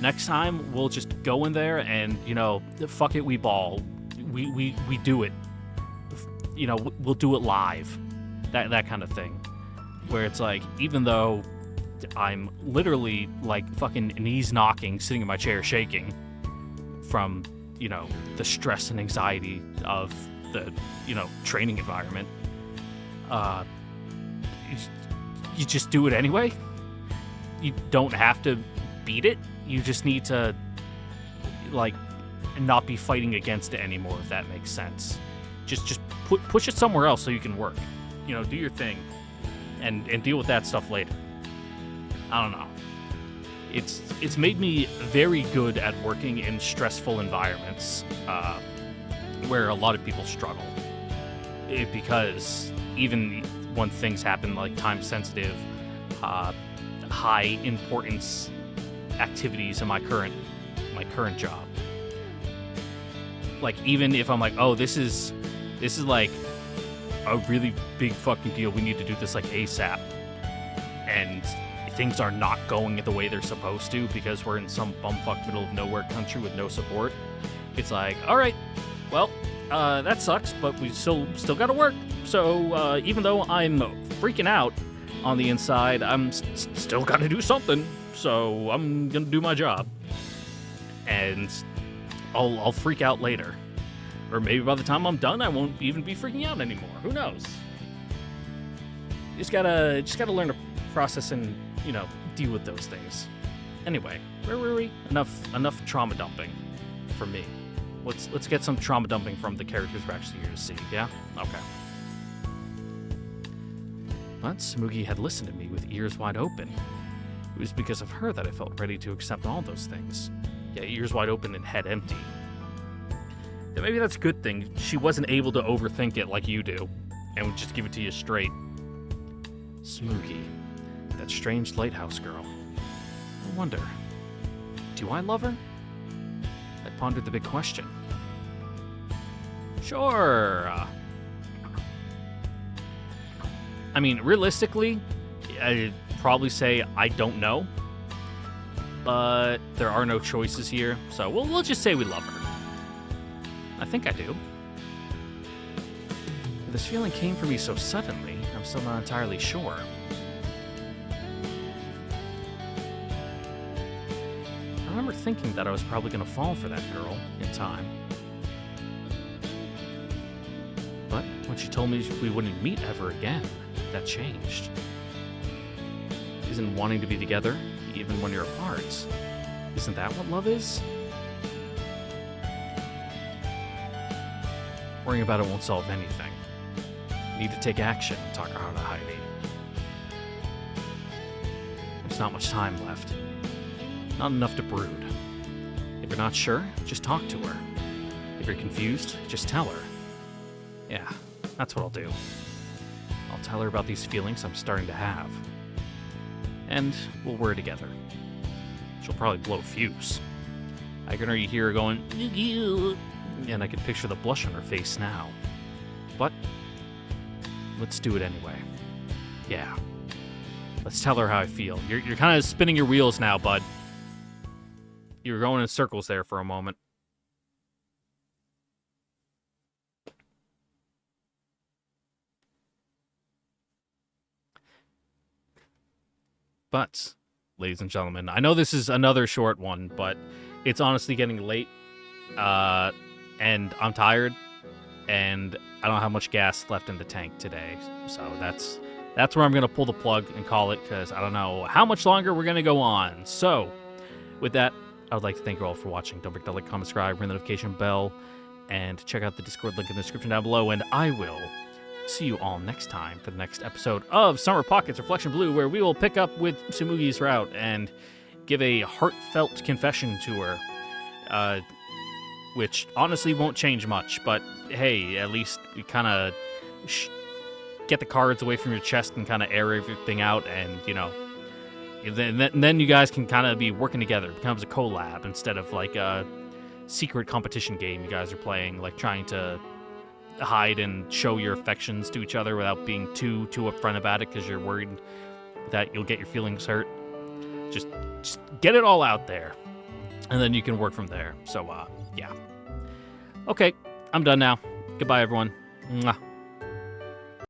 next time we'll just go in there and, you know, fuck it, we ball. We do it. You know, we'll do it live. That kind of thing. Where it's like, even though I'm literally like fucking knees knocking, sitting in my chair shaking from, you know, the stress and anxiety of the, you know, training environment, you just do it anyway. You don't have to beat it. You just need to, like, not be fighting against it anymore, if that makes sense. Just push it somewhere else so you can work. You know, do your thing and deal with that stuff later. I don't know. It's made me very good at working in stressful environments where a lot of people struggle. Because even when things happen like time-sensitive, high-importance activities in my current job, like even if I'm like, oh, this is like a really big fucking deal, we need to do this like ASAP, and things are not going the way they're supposed to because we're in some bumfuck middle of nowhere country with no support, it's like, all right, well, that sucks, but we still gotta work. So even though I'm freaking out on the inside, I'm still gotta do something. So I'm gonna do my job, and I'll freak out later, or maybe by the time I'm done, I won't even be freaking out anymore. Who knows? You just gotta learn to process and, you know, deal with those things. Anyway, where were we? Enough trauma dumping for me. Let's get some trauma dumping from the characters we're actually here to see. Yeah? Okay. But Tsumugi had listened to me with ears wide open. It was because of her that I felt ready to accept all those things. Yeah, ears wide open and head empty. Yeah, maybe that's a good thing. She wasn't able to overthink it like you do, and would just give it to you straight. Tsumugi, that strange lighthouse girl. I wonder, do I love her? I pondered the big question. Sure. I mean, realistically, I'd probably say I don't know. But there are no choices here, so we'll just say we love her. I think I do. But this feeling came for me so suddenly, I'm still not entirely sure. I remember thinking that I was probably going to fall for that girl in time. But when she told me we wouldn't meet ever again, that changed. Isn't wanting to be together, even when you're apart, isn't that what love is? Worrying about it won't solve anything. You need to take action, Takahata Heidi. There's not much time left. Not enough to brood. If you're not sure, just talk to her. If you're confused, just tell her. Yeah, that's what I'll do. I'll tell her about these feelings I'm starting to have. And we'll worry together. She'll probably blow a fuse. I can already hear her going, "Ew," and I can picture the blush on her face now. But let's do it anyway. Yeah. Let's tell her how I feel. You're kind of spinning your wheels now, bud. You were going in circles there for a moment. But, ladies and gentlemen, I know this is another short one, but it's honestly getting late, and I'm tired, and I don't have much gas left in the tank today, so that's where I'm going to pull the plug and call it, because I don't know how much longer we're going to go on. So, with that, I would like to thank you all for watching. Don't forget to like, comment, subscribe, ring the notification bell, and check out the Discord link in the description down below, and I will see you all next time for the next episode of Summer Pockets Reflection Blue, where we will pick up with Tsumugi's route and give a heartfelt confession to her, which honestly won't change much, but hey, at least you kind of get the cards away from your chest and kind of air everything out, and, you know, then you guys can kind of be working together. It becomes a collab instead of like a secret competition game you guys are playing, like trying to hide and show your affections to each other without being too upfront about it because you're worried that you'll get your feelings hurt. Just get it all out there, and then you can work from there. So, yeah. Okay, I'm done now. Goodbye, everyone. Mwah.